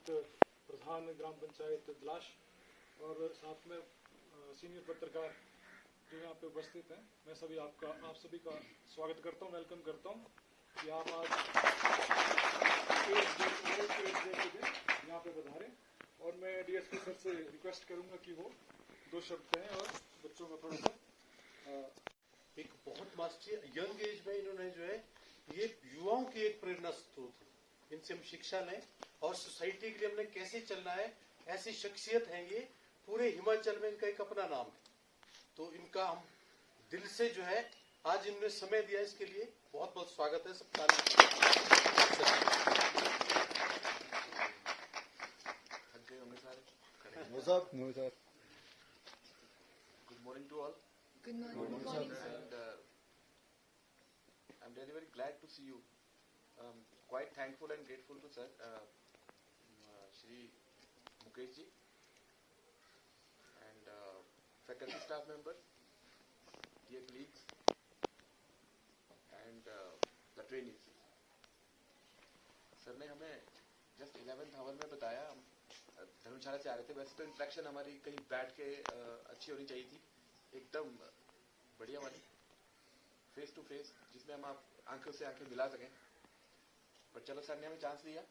निवृत्त प्रधान ग्राम पंचायत दिलाश और साथ में सीनियर पत्रकार जो यहाँ पे उपस्थित हैं, मैं आप सभी का स्वागत करता हूँ, वेलकम करता हूँ कि आप आज के दिन यहाँ पे पधारें। और मैं डीएसपी सर से रिक्वेस्ट करूँगा कि वो 2 शब्द कहें और बच्चों का थोड़ा सा एक बहुत मास्टर यंग एज में इन्होंने जो है ये युवाओं की एक प्रेरणा स्रोत है। इनसे हम शिक्षा लें और सोसाइटी के लिए हमने कैसे चलना है, ऐसी शख्सियत है ये। पूरे हिमाचल में इनका एक अपना नाम है, तो इनका हम दिल से जो है आज इन्होंने समय दिया, इसके लिए बहुत बहुत स्वागत है। सब Good morning to all. Good morning, sir. And I'm really very glad to see you. Quite thankful and grateful to sir, Shri Mukesh ji, and faculty staff members, dear colleagues, and the trainees. Sir ने हमें just 11th our में बताया, हम धर्मशाला से आ रहे थे। वैसे तो इंटरेक्शन हमारी कहीं बैठ के अच्छी होनी चाहिए थी, एकदम बढ़िया वाली फेस टू फेस, जिसमें हम आप आंखों से आंखें मिला सकें। पर चलो सर ने हमें चांस दिया।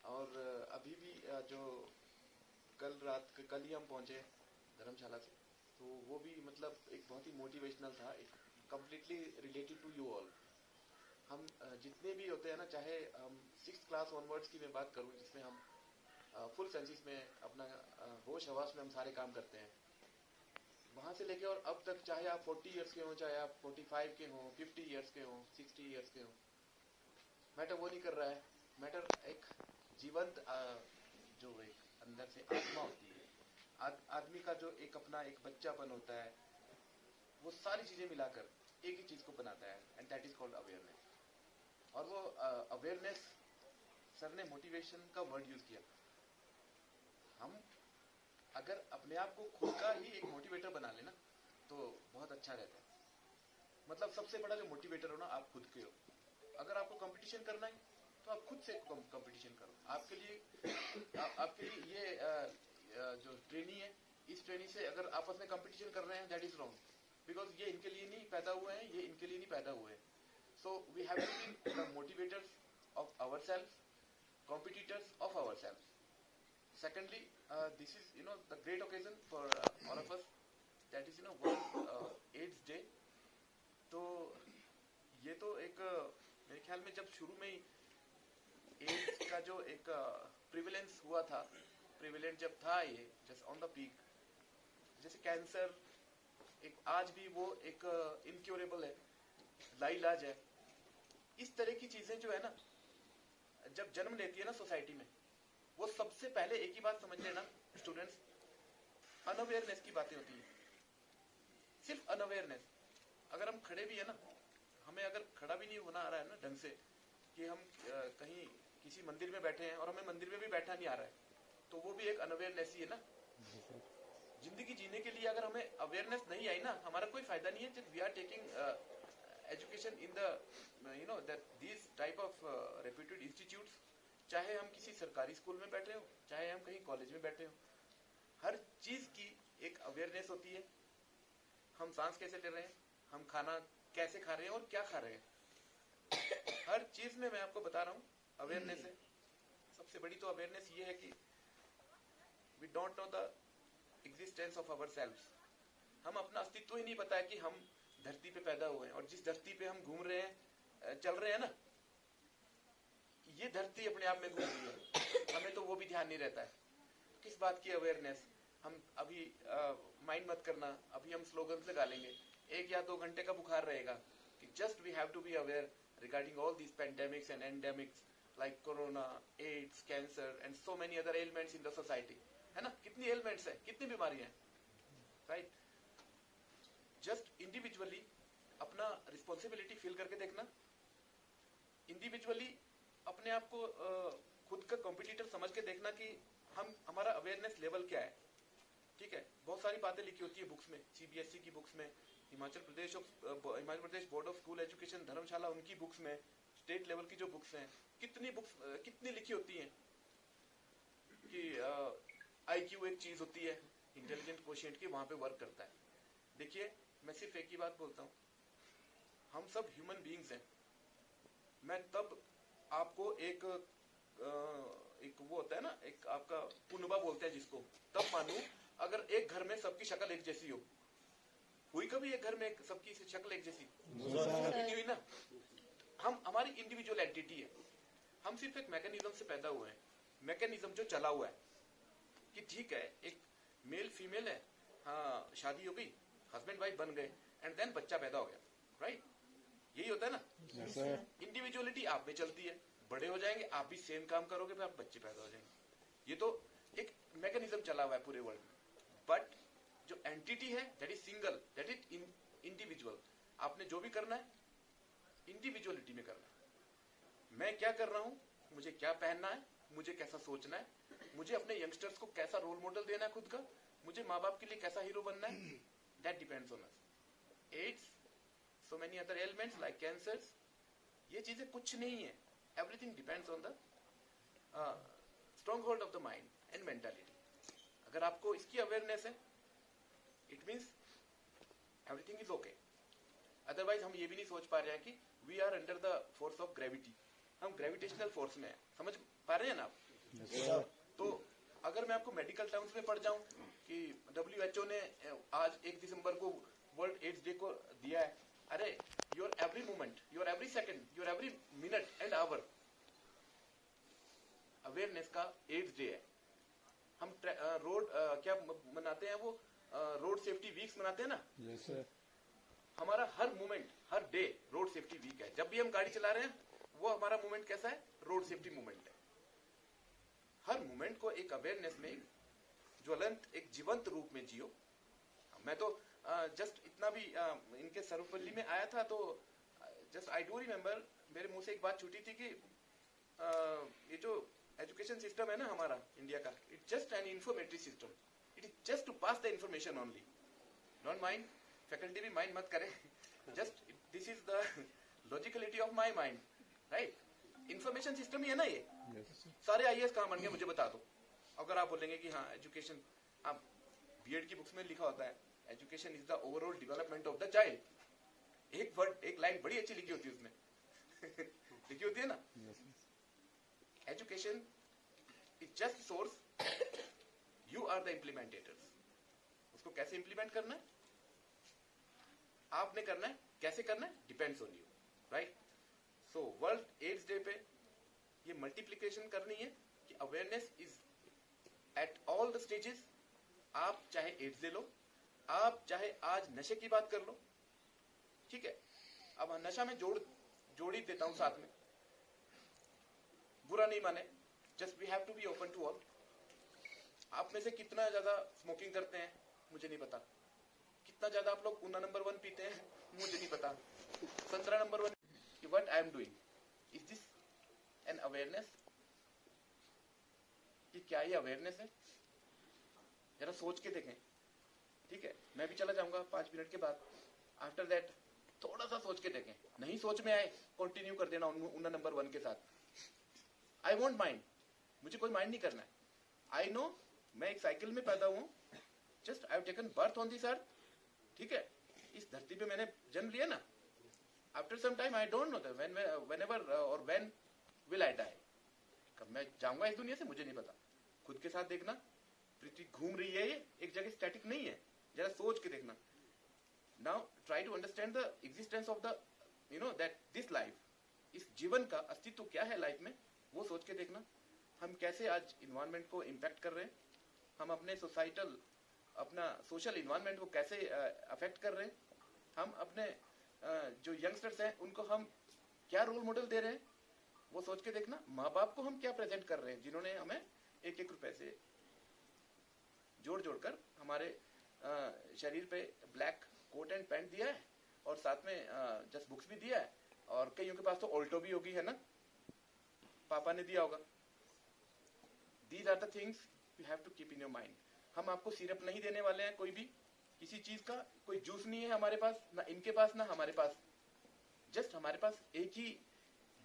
और अभी भी जो कल ही हम पहुंचे धर्मशाला से, तो वो भी मतलब एक बहुत ही मोटिवेशनल था, एक completely related to you all. हम जितने भी होते हैं ना, चाहे हम 6th क्लास ऑनवर्ड्स की मैं बात करूं, जिसमें हम फुल सेंसिस में अपना होश हवास में हम सारे काम करते हैं, वहां से लेके और अब तक, चाहे आप 40 इयर्स के हो, चाहे आप 45 के हो, 50 इयर्स के हो, 60 इयर्स के हो, मैटर वो नहीं कर रहा है। मैटर एक जीवंत जो एक अंदर से आत्मा होती है, आदमी का जो एक अपना एक बच्चापन होता है, वो सारी चीजें मिलाकर एक ही चीज को बनाता है, and that is called awareness. और वो अवेयरनेस, सर ने मोटिवेशन का वर्ड यूज किया। हम अगर अपने आप को खुद का ही एक मोटिवेटर बना लेना तो बहुत अच्छा रहता है। मतलब सबसे बड़ा जो मोटिवेटर हो ना, आप खुद के हो। अगर आपको कंपटीशन करना है तो आप खुद से कंपटीशन करो। आपके लिए ये जो ट्रेनी है, इस ट्रेनी से अगर आपस में कंपटीशन कर रहे हैं, दैट इज रॉन्ग, बिकॉज ये इनके लिए नहीं पैदा हुए हैं, ये इनके लिए नहीं पैदा हुए हैं। So we have to be the motivators of ourselves, competitors of ourselves. Secondly, this is the great occasion for all of us, that is World AIDS Day. तो ये तो एक मेरे ख्याल में जब शुरू में ही एड्स का जो एक प्रिवेलेंस हुआ था, प्रिवेलेंट जब था ये जस्ट ऑन द पीक, जैसे कैंसर एक आज भी वो एक इनक्योरेबल है, लाइलाज है। इस तरह की चीजें जो है ना, जब जन्म लेती है ना सोसाइटी में, वो सबसे पहले एक ही बात समझ लेना स्टूडेंट्स, अनअवेयरनेस की बातें होती है, सिर्फ अनअवेयरनेस। अगर हम खड़े भी है ना, हमें अगर खड़ा भी नहीं होना आ रहा है ना ढंग से, कि हम कहीं किसी मंदिर में बैठे हैं और हमें मंदिर में भी बैठा नहीं आ रहा है, तो वो भी एक अनअवेयरनेस ही है ना। जिंदगी जीने के लिए अगर हमें अवेयरनेस नहीं आई ना, हमारा कोई फायदा नहीं है। We are taking education in the that these type of reputed institutes, चाहे हम किसी सरकारी स्कूल में बैठे हो, चाहे हम कहीं कॉलेज में बैठे हो, हर चीज की एक अवेयरनेस होती है। हम सांस कैसे ले रहे हैं, हम खाना कैसे खा रहे हैं और क्या खा रहे हैं, हर चीज में मैं आपको बता रहा हूँ अवेयरनेस है। सबसे बड़ी तो अवेयरनेस ये है कि we don't know the existence of ourselves। हम अपना अस्तित्व ही नहीं पता है कि हम धरती पे पैदा हुए हैं, और जिस धरती पे हम घूम रहे हैं, चल रहे हैं ना, ये धरती अपने आप में घूम रही है, हमें तो वो भी ध्यान नहीं रहता है। किस बात की अवेयरनेस? हम अभी माइंड मत करना, अभी हम स्लोगन्स लगा लेंगे, 1 या 2 घंटे का बुखार रहेगा कि just we have to be aware regarding all these pandemics and endemics like corona, AIDS, cancer and so many other elements in the society, है ना। कितनी एलिमेंट्स है, कितनी बीमारियां हैं, राइट। जस्ट इंडिविजुअली अपना रिस्पॉन्सिबिलिटी फील करके देखना, इंडिविजुअली अपने आप को खुद का कॉम्पिटिटर समझ के देखना कि हमारा अवेयरनेस लेवल क्या है। ठीक है, बहुत सारी बातें लिखी होती है बुक्स में, सीबीएसई की बुक्स में, Himachal Pradesh board of school education धर्मशाला, उनकी बुक्स में, स्टेट लेवल की जो बुक्स हैं, कितनी लिखी होती हैं। कि IQ एक चीज होती है, इंटेलिजेंट कोशिएंट की, वहां पे वर्क करता है। देखिए, मैं सिर्फ एक ही बात बोलता हूँ, हम सब ह्यूमन बीइंग्स हैं। मैं तब आपको एक वो होता है ना, एक आपका पुनबा बोलते हैं जिसको, तब मानू अगर एक घर में सबकी शक्ल एक जैसी हो। हुई कभी एक घर में सबकी शक्ल एक जैसी? नहीं हुई ना। हमारी इंडिविजुअल एंटिटी है, हम सिर्फ एक मैकेनिज्म से पैदा हुए हैं, मैकेनिज्म जो चला हुआ है कि ठीक है, एक मेल फीमेल है, हाँ शादी हो गई, हस्बैंड वाइफ बन गए, एंड देन बच्चा पैदा हो गया, राइट? यही होता है ना। इंडिविजुअलिटी आप में चलती है, बड़े हो जाएंगे आप भी सेम काम करोगे, फिर आप बच्चे पैदा हो जाएंगे। ये तो एक मैकेनिज्म चला हुआ है पूरे वर्ल्ड में। बट जो एंटिटी है that is single, that is individual. आपने जो भी करना है इंडिविजुअलिटी में करना है। मैं क्या कर रहा हूं, मुझे क्या पहनना है, मुझे कैसा सोचना है, मुझे अपने यंगस्टर्स को कैसा रोल मॉडल देना है खुद का, मुझे माँ बाप के लिए कैसा हीरो बनना है, that depends on us. AIDS, so many other ailments like cancers, ये चीजें कुछ नहीं है। Everything depends on the stronghold of the mind and mentality. अगर आपको इसकी अवेयरनेस है, it means everything is okay. Otherwise हम ये भी नहीं सोच पा रहे हैं कि we are under the force of gravity. हम ग्रेविटेशनल फोर्स में हैं, समझ पा रहे हैं ना आप? तो अगर मैं आपको मेडिकल टर्म्स में पढ़ जाऊं कि WHO ने आज 1 दिसंबर को वर्ल्ड एड्स डे को दिया है, अरे your every moment, your every second, your every minute and our awareness का एड्स डे है। हम रोड क्या मनाते हैं, वो रोड सेफ्टी वीक्स मनाते हैं ना। yes, sir. हमारा हर मोमेंट, हर डे रोड सेफ्टी वीक है। जब भी हम गाड़ी चला रहे हैं, वो हमारा मोमेंट कैसा है, रोड सेफ्टी मोमेंट है। हर मोमेंट को एक अवेयरनेस में, एक ज्वलंत, एक जीवंत रूप में जियो। मैं तो जस्ट इतना भी इनके सर्वपल्ली में आया था तो जस्ट आई डू रिमेम्बर, मेरे मुंह से एक बात छूटी थी कि ये जो एजुकेशन सिस्टम है ना हमारा इंडिया का, it just an informatory system, it is just to pass the information only. Don't mind, faculty भी माइंड मत करे, just this is the logicality of my mind, right? Information system ही है ना ये। yes, सारे IAS कहाँ बन गए मुझे बता दो। अगर आप बोलेंगे कि हाँ एजुकेशन, आप बीएड की बुक्स में लिखा होता है education is the overall development of the child. एक वर्ड, एक लाइन बड़ी अच्छी लिखी होती है उसमें लिखी होती है ना, education is just source, you are the implementators. उसको कैसे इंप्लीमेंट करना है आपने करना है, कैसे करना है depends on you, right? So world AIDS day पे ये मल्टीप्लिकेशन करनी है कि awareness is at all the stages. आप चाहे एड्स ले लो, आप चाहे आज नशे की बात कर लो, ठीक है? अब नशा में जोड़ ही देता हूं साथ में, बुरा नहीं माने, just we have to be open to all. आप में से कितना ज्यादा स्मोकिंग करते हैं मुझे नहीं पता, कितना ज्यादा आप लोग उना नंबर 1 पीते हैं मुझे नहीं पता, संतरा number 1। What I am doing, is this an awareness? कि क्या ये अवेयरनेस है? जरा सोच के देखें, ठीक है? मैं भी चला जाऊंगा 5 मिनट के बाद। आफ्टर दैट थोड़ा सा सोच के देखें, नहीं सोच में आए कंटिन्यू कर देना उन नंबर 1 के साथ। आई वोंट माइंड, मुझे कोई माइंड नहीं करना है। आई नो मैं एक साइकिल में पैदा हुआ, just I have taken birth on this earth, ठीक है? इस धरती पे मैंने जन्म लिया ना। After some time I don't know that whenever और व्हेन विल आई डाई। कब मैं जाऊंगा इस दुनिया से मुझे नहीं पता। खुद के साथ देखना, पृथ्वी घूम रही है, ये एक जगह स्टैटिक नहीं है, जरा सोच के देखना। Now try to understand the existence of the that this life, इस जीवन का अस्तित्व क्या है लाइफ में, वो सोच के देखना। हम कैसे आज इन्वायरमेंट को इम्पैक्ट कर रहे हैं, हम अपने सोसाइटल, अपना सोशल इन्वायरमेंट को कैसे अफेक्ट कर रहे हैं, हम अपने जो यंगस्टर्स हैं उनको हम क्या रोल मॉडल दे रहे हैं, वो सोच के देखना। माँ बाप को हम क्या प्रेजेंट कर रहे हैं, जिन्होंने हमें 1-1 रुपए से जोड़ कर हमारे शरीर पे ब्लैक कोट एंड पैंट दिया है और साथ में जस्ट बुक्स भी दिया है, और कईयों के पास तो ऑल्टो भी होगी, है ना, पापा ने दिया होगा। These are the things you have to keep in your mind. हम आपको सिरप नहीं देने वाले हैं, कोई भी किसी चीज का कोई जूस नहीं है हमारे पास, ना इनके पास ना हमारे पास। जस्ट हमारे पास एक ही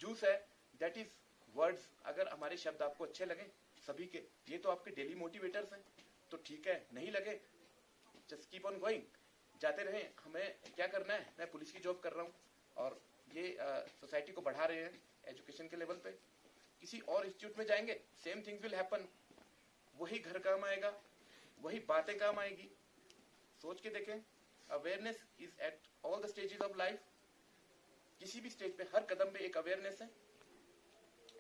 जूस है, दैट इज वर्ड्स। अगर हमारे शब्द आपको अच्छे लगे सभी के, ये तो आपके डेली मोटिवेटर्स हैं, तो ठीक है, नहीं लगे जस्ट कीप ऑन गोइंग, जाते रहें। हमें क्या करना है, मैं पुलिस की जॉब कर रहा हूँ और ये सोसाइटी को बढ़ा रहे हैं एजुकेशन के लेवल पे। किसी और इंस्टीट्यूट में जाएंगे, सेम थिंग्स विल हैपन, वही घर काम आएगा, वही बातें काम आएगी। सोच के देखें, awareness is at all the stages of life, किसी भी स्टेज पे हर कदम पे एक अवेयरनेस है।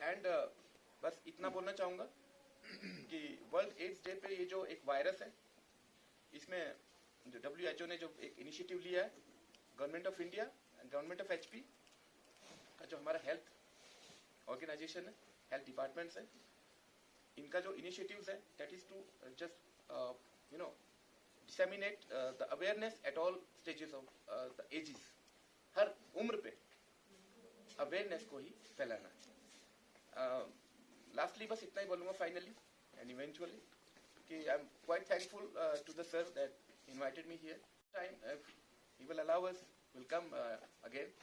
एंड बस इतना बोलना चाहूंगा कि वर्ल्ड एड्स डे पे ये जो एक वायरस है, इसमें जो WHO ने जो एक इनिशिएटिव लिया है, government of India and government of HP का जो हमारा हेल्थ ऑर्गेनाइजेशन है, हेल्थ डिपार्टमेंट्स है, इनका जो इनिशिएटिव्स है that is to just disseminate the awareness at all stages of the ages, हर उम्र पे अवेयरनेस को ही फैलाना है। लास्टली बस इतना ही बोलूंगा फाइनली एंड इवेंचुअली कि I am quite thankful to the sir that invited me here. Time if he will allow us, will come again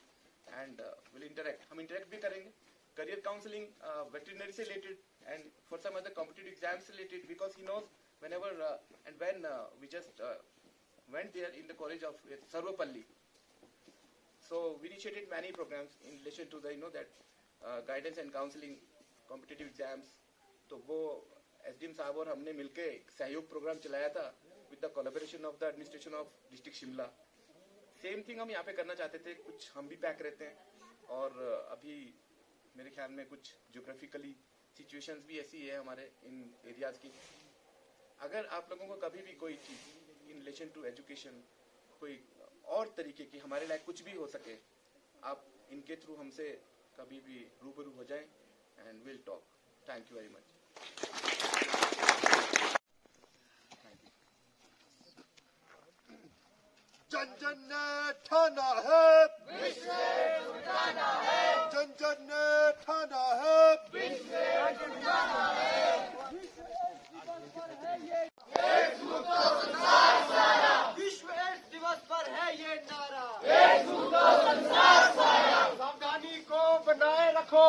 and will interact, हम इंटरेक्ट भी करेंगे, करियर काउंसलिंग, वेटरनरी से related and for some other competitive exams related, because he knows whenever and when we just went there in the college of Sarvapalli, so we initiated many programs in relation to the that guidance and counseling competitive exams। तो वो SDM साहब और हमने मिलके एक सहयोग programme चलाया था with the collaboration of the administration of district Shimla. Same thing हम यहाँ पे करना चाहते थे, कुछ हम भी पैक रहते हैं और अभी मेरे ख्याल में कुछ जियोग्राफिकली सिचुएशंस भी ऐसी है हमारे इन एरियाज की। अगर आप लोगों को कभी भी कोई चीज इन रिलेशन टू एजुकेशन, कोई और तरीके की हमारे लायक कुछ भी हो सके, आप इनके थ्रू हमसे कभी भी रूबरू हो जाएं and will talk. Thank you very much. जन जन ने ठाना है, जन जन ने ठाना है, विश्व एड्स दिवस पर है ये नारा, सावधानी को बनाए रखो,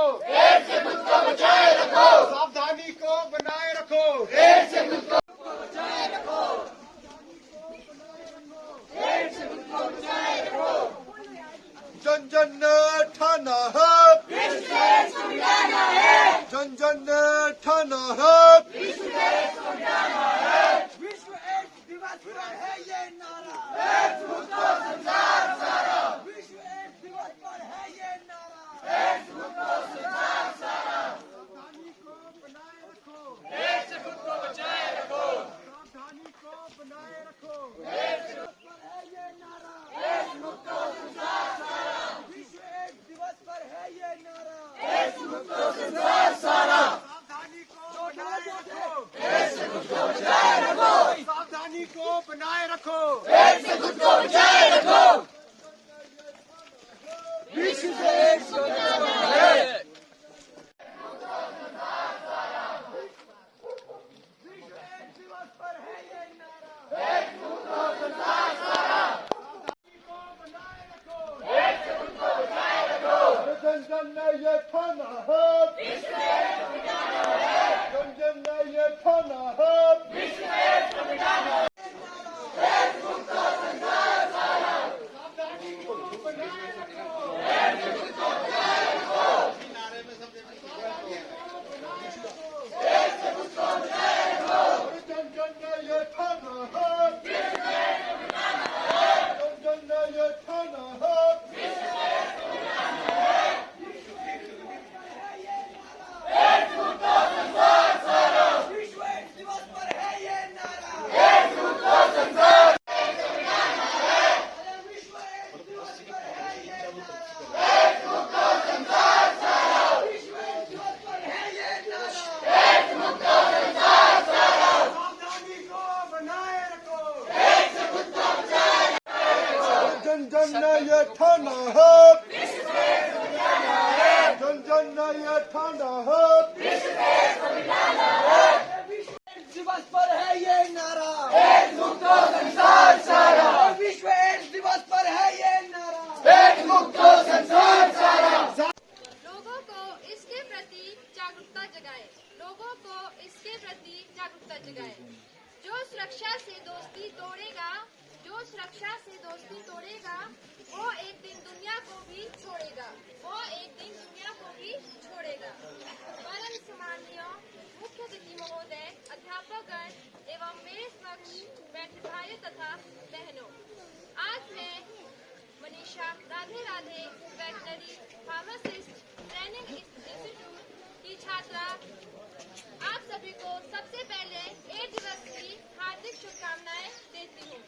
सावधानी को बनाए रखो, जन जन ने ठाना है, जन जन ने ठाना है, विश्व एड्स दिवस पर है ये नारा, विश्व एड्स दिवस पर है ये नारा, सावधानी को बनाए रखो, सावधानी को बनाए रखो, पर है ये नारा, विश्व एड्स दिवस पर है ये नारा, सावधानी को बनाए रखो, सावधानी को बनाए रखो, विश्व एड्स दिवस पर है ये नारा, सावधानी को बनाए रखो, जन जन ने ये ठाना है, जन जन ने ये ठाना है, जन जन ने ये ठाना है, जन जन ने ये ठाना है, विश्व एड्स दिवस पर है ये नारा, विश्व एड्स दिवस पर है ये नारा, विश्व एड्स दिवस पर है ये नारा, सावधानी को बनाए रखो, जन जन ने ये ठाना है, जन जन ने ये ठाना है, विश्व एड्स दिवस पर है ये नारा, विश्व एड्स दिवस पर है ये नारा, लोगों को इसके प्रति जागरूकता जगाएं, लोगों को इसके भी तोड़ेगा, वो एक दिन दुनिया को भी छोड़ेगा, वो एक दिन दुनिया को भी छोड़ेगा। परम सम्माननीय मुख्य अतिथि महोदय, अध्यापकगण एवं मेरे समक्ष बैठे भाइयों तथा बहनों, आज मैं Manisha Radhe Radhe veterinary pharmacist training institute की छात्रा आप सभी को सबसे पहले 8 दिवस की हार्दिक शुभकामनाएं देती हूँ।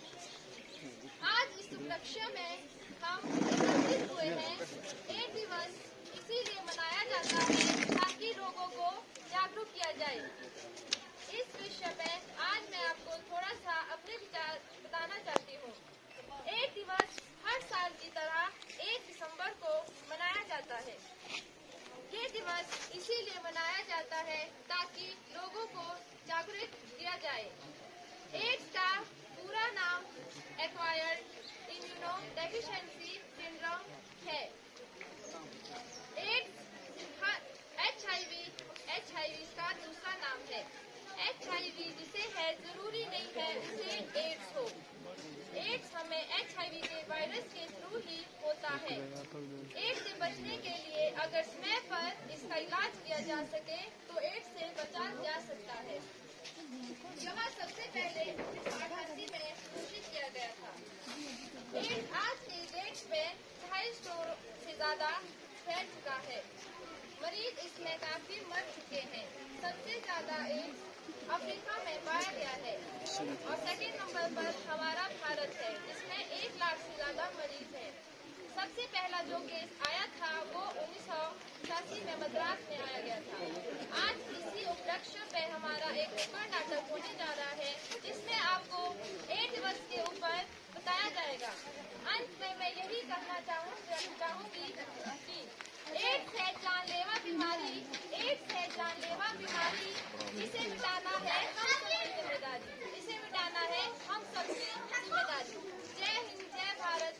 आज इस उपलक्ष्य में हम एकत्रित हुए हैं। 8 दिवस इसीलिए मनाया जाता है ताकि लोगों को जागरूक किया जाए। इस विषय में आज मैं आपको थोड़ा सा अपने विचार बताना चाहती हूँ। 8 दिवस हर साल की तरह 1 दिसंबर को मनाया जाता है। ये दिवस इसीलिए मनाया जाता है ताकि लोगों को जागरूक किया जाए। एड्स का पूरा नाम एक्वायर्ड इम्यूनो डेफिशिएंसी सिंड्रोम है। एड्स HIV का दूसरा नाम है। HIV जिसे है जरूरी नहीं है उसे एड्स हो। एड्स हमें HIV के वायरस के थ्रू ही होता है। एड्स से बचने के लिए अगर समय पर इसका इलाज किया जा सके तो एड्स से बचा जा सकता है। यह सबसे पहले 1988 में घोषित किया गया था। एड्स आज के डेट में 250 से ज्यादा फैल चुका है। मरीज इसमें काफी मर चुके हैं। सबसे ज्यादा एड्स अफ्रीका में पाया गया है और सेकंड नंबर पर हमारा भारत है, जिसमें 1 लाख से ज्यादा मरीज हैं। सबसे पहला जो केस आया था वो 1986 में मद्रास में आया गया था। आज इसी उपलक्ष्य पे हमारा एक नुक्कड़ नाटक होने जा रहा है, जिसमें आपको 8 दिवस के ऊपर बताया जाएगा। अंत में मैं यही कहना चाहूंगी कि एड्स है जानलेवा बीमारी, एड्स है जानलेवा बीमारी। इसे मिटाना है हम सबकी जिम्मेदारी, इसे मिटाना है हम सबकी जिम्मेदारी। जय हिंद, जय Bharat,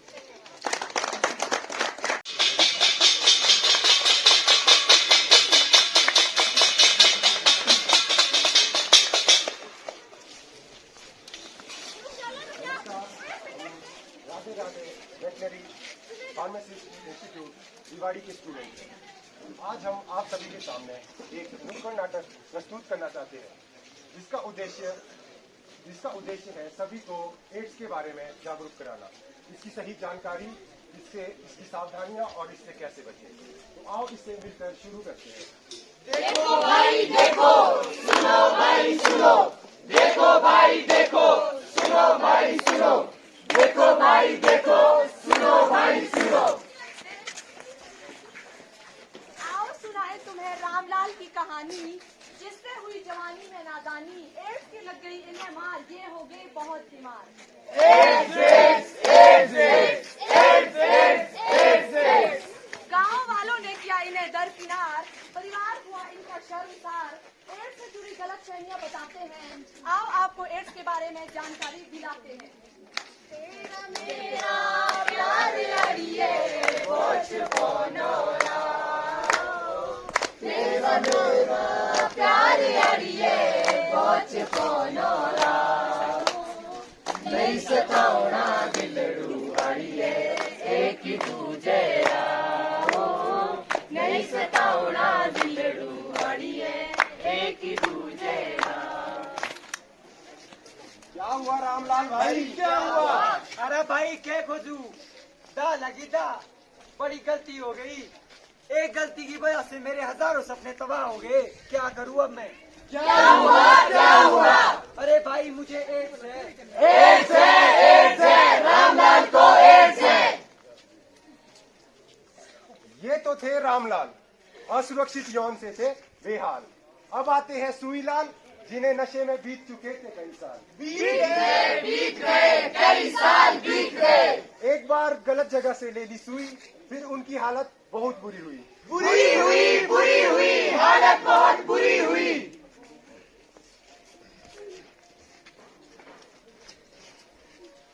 Radhe Radhe veterinary pharmacist institute Rewari के स्टूडेंट हैं। आज हम आप सभी के सामने एक नुक्कड़ नाटक प्रस्तुत करना चाहते हैं, जिसका उद्देश्य है सभी को एड्स के बारे में जागरूक कराना, इसकी सही जानकारी, इसकी सावधानियां और इससे कैसे बचें। तो आओ इसे मिलकर शुरू करते हैं। देखो भाई देखो, सुनो भाई सुनो, देखो भाई देखो, सुनो भाई सुनो, देखो भाई देखो, सुनो भाई सुनो। आओ सुनाए तुम्हें रामलाल की कहानी, जिससे हुई जवानी में नादानी। एड्स की लग गई इन्हें मार, ये हो गए बहुत बीमार। गांव वालों ने किया इन्हें दरकिनार, परिवार हुआ इनका शर्मसार। एड्स से जुड़ी गलतफहमियां बताते हैं, आओ आपको एड्स के बारे में जानकारी दिलाते हैं। तेरा मेरा प्यार अड़िए पोछपोनोरा, तेरा मेरा प्यार अड़िए पोछपोनोरा, नहीं सतावना दिलड़ू अड़िए एक ही दूजे नहीं सतावना दिलड़ू अड़िए एक ही दूजे। क्या हुआ रामलाल भाई, क्या हुआ? अरे भाई क्या खोजू, दा लगी दा, बड़ी गलती हो गई। एक गलती की वजह से मेरे हजारों सपने तबाह हो गए। क्या करूँ अब मैं? क्या हुआ, क्या हुआ? अरे भाई मुझे एड्स है, एड्स है, एड्स है, रामलाल को एड्स है। ये तो थे रामलाल, असुरक्षित यौन से थे बेहाल। अब आते हैं सुईलाल, जिन्हें नशे में बीत चुके थे कई साल। बीत गए कई साल बीत गए। एक बार गलत जगह से ले ली सुई, फिर उनकी हालत बहुत बुरी हुई। बुरी हुई, हालत बहुत बुरी हुई।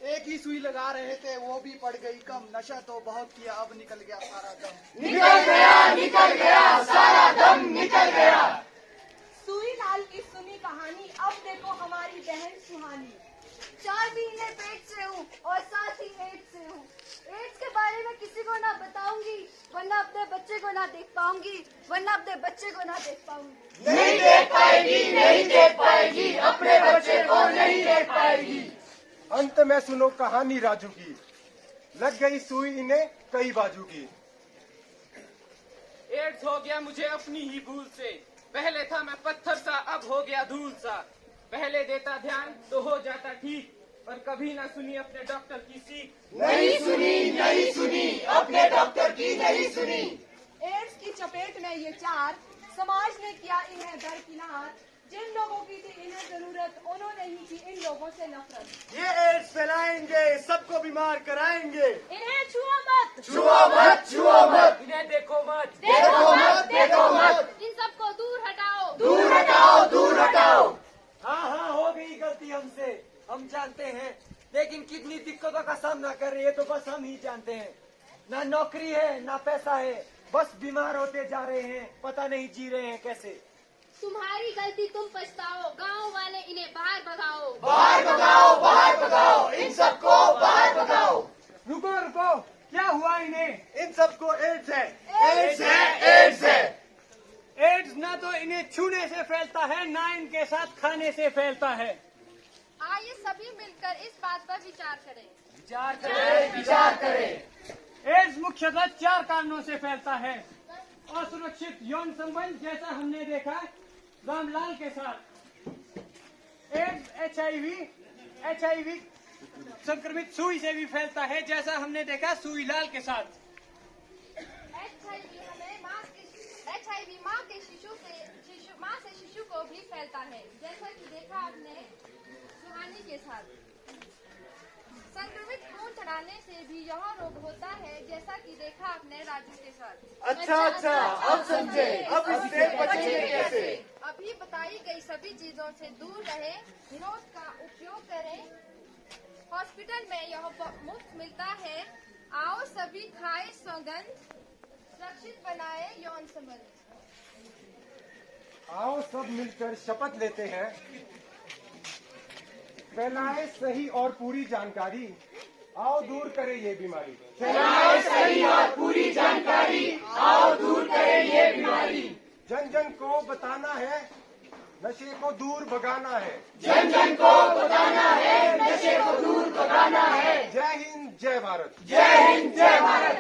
एक ही सुई लगा रहे थे वो भी पड़ गई कम। नशा तो बहुत किया, अब निकल गया सारा दम। निकल गया सारा दम, निकल गया। सुईलाल की सुनी कहानी, अब देखो हमारी बहन सुहानी। 4 महीने पेट से हूँ और साथ ही एड्स से ना देख पाऊंगी, वरना अपने बच्चे को ना देख पाऊंगी। नहीं देख पाएगी, नहीं देख पाएगी, अपने बच्चे को नहीं देख पाएगी। अंत में सुनो कहानी राजू की, लग गई सुई इन्हें कई बाजू की। एड्स हो गया मुझे अपनी ही भूल से, पहले था मैं पत्थर सा, अब हो गया धूल सा। पहले देता ध्यान तो हो जाता ठीक, पर कभी ना सुनी अपने डॉक्टर की सीख। नहीं सुनी, नहीं सुनी, अपने डॉक्टर की नहीं सुनी। एड्स की चपेट में ये चार, समाज ने किया इन्हें दरकिनार। जिन लोगों की थी इन्हें जरूरत, उन्होंने ही की इन लोगों से नफरत। ये एड्स फैलाएंगे, सबको बीमार कराएंगे। इन्हें छुओ मत, छुओ मत, छुओ मत, इन्हें देखो मत, देखो मत, देखो मत, इन सबको दूर हटाओ, दूर हटाओ, दूर हटाओ। हाँ हो गई गलती हमसे, हम जानते हैं, लेकिन कितनी दिक्कतों का सामना कर रही है तो बस हम ही जानते हैं। ना नौकरी है, ना पैसा है, बस बीमार होते जा रहे हैं, पता नहीं जी रहे हैं कैसे। तुम्हारी गलती तुम पछताओ, गांव वाले इन्हें बाहर भगाओ। बाहर भगाओ, बाहर भगाओ, इन सबको बाहर भगाओ। रुको रुको, क्या हुआ इन्हें? इन सबको एड्स है। एड्स है, एड्स है। एड्स ना तो इन्हें छूने से फैलता है, ना इनके साथ खाने से फैलता है। आइए सभी मिलकर इस बात पर विचार करें। विचार करें, विचार करें। एड्स मुख्यतः 4 कारणों से फैलता है। असुरक्षित यौन संबंध, जैसा हमने देखा रामलाल के साथ। एड्स एचआईवी संक्रमित सुई से भी फैलता है, जैसा हमने देखा सुईलाल के साथ। एचआईवी माँ के माँ से शिशु को भी फैलता है, जैसा कि देखा आपने सुहानी के साथ। संक्रमित खून चढ़ाने से भी यह रोग होता है, जैसा कि देखा आपने राजू के साथ। अच्छा, अब समझे, अब इससे बचेंगे कैसे। अभी बताई गई सभी चीजों से दूर रहे, नोट का उपयोग करें। हॉस्पिटल में यह मुफ्त मिलता है। आओ सभी खाए सौगंध, सुरक्षित बनाए यौन संबंध। आओ सब मिलकर शपथ लेते हैं, फैलाए सही और पूरी जानकारी, आओ दूर करें ये बीमारी। फैलाए सही और पूरी जानकारी, आओ दूर करें ये बीमारी। जन जन को बताना है, नशे को दूर भगाना है। जन जन को बताना है, नशे को दूर भगाना है। जय हिंद, जय भारत। जय हिंद, जय भारत।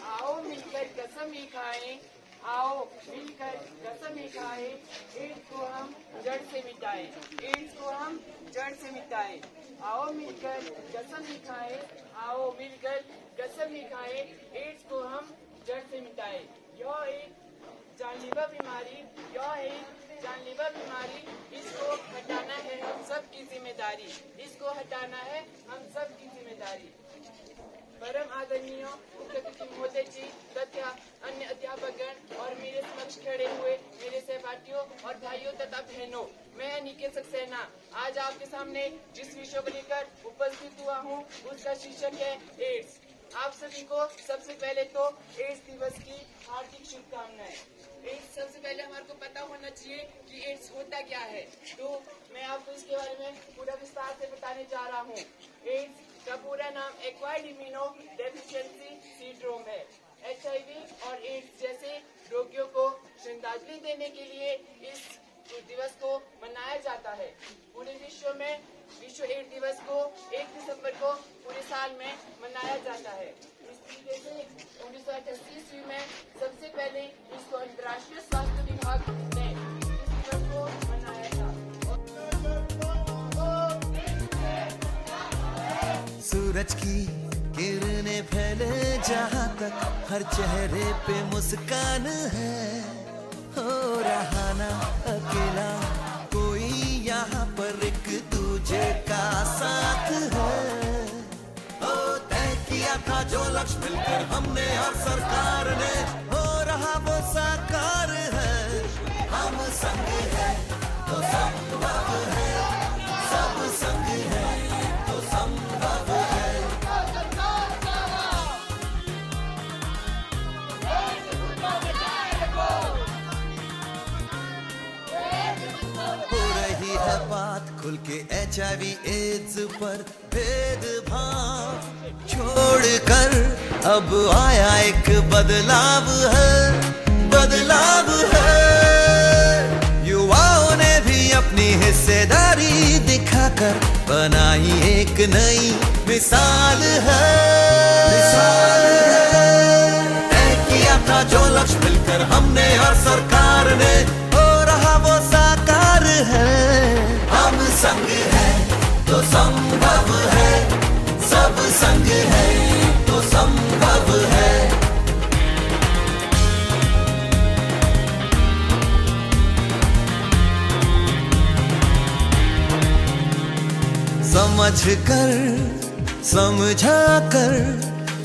आओ मिलकर कसम ही खाएं, आओ मिलकर कसम ही खाएं, एड्स को हम जड़ से मिटाएं, एड्स को हम जड़ से मिटाएं। आओ मिलकर कसम ही खाएं, आओ मिलकर कसम ही खाएं, एड्स को हम जड़ से मिटाएं। यह एक जानलेवा बीमारी, इसको हटाना है हम सब की जिम्मेदारी, इसको हटाना है हम सब की जिम्मेदारी। परम आदरणीय मुख्य अतिथि महोदय जी तथा अन्य अध्यापकगण और मेरे समक्ष खड़े हुए मेरे सहपाठियों और भाइयों तथा बहनों, मैं निकेत सक्सेना आज आपके सामने जिस विषय को लेकर उपस्थित हुआ हूँ उसका शीर्षक है एड्स। आप सभी को सबसे पहले तो एड्स दिवस की हार्दिक शुभकामनाएं। एड्स सबसे पहले हमारे को पता होना चाहिए कि एड्स होता क्या है, तो मैं आपको इसके बारे में पूरा विस्तार से बताने जा रहा हूँ। एड्स का पूरा नाम एक्वायर्ड इम्यूनो डेफिशिएंसी सिंड्रोम है। एचआईवी और एड्स जैसे रोगियों को श्रद्धांजलि देने के लिए इस दिवस को मनाया जाता है। पूरे विश्व में विश्व एड्स दिवस को 1 दिसंबर को पूरे साल में मनाया जाता है। इस तरीके से 1988 ईस्वी में सबसे पहले इसको अंतर्राष्ट्रीय स्वास्थ्य विभाग ने इस दिवस को मनाया था। सूरज की किरणें फैले जहाँ तक, हर चेहरे पे मुस्कान है। हो रहा ना अकेला कोई यहाँ पर, एक दूजे का साथ है। ओ तय किया था जो लक्ष्य मिलकर हमने और सरकार ने, हो रहा वो साकार है। हम संग है तो संभव है, सब संग है तो संभव है। हो रही है बात खुल के HIV एड्स पर भेदभाव छोड़कर अब आया एक बदलाव है युवाओं ने भी अपनी हिस्सेदारी दिखाकर बनाई एक नई मिसाल है तय किया था जो लक्ष्य मिलकर हमने और सरकार ने हो रहा वो साकार है हम संग है तो संभव है सब संग है तो संभव है समझकर समझाकर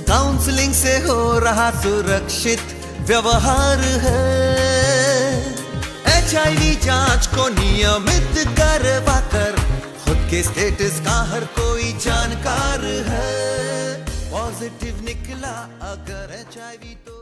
काउंसलिंग से हो रहा सुरक्षित व्यवहार है HIV जांच को नियमित करवाकर खुद के स्टेटस का हर कोई जानकार है पॉजिटिव निकला अगर HIV तो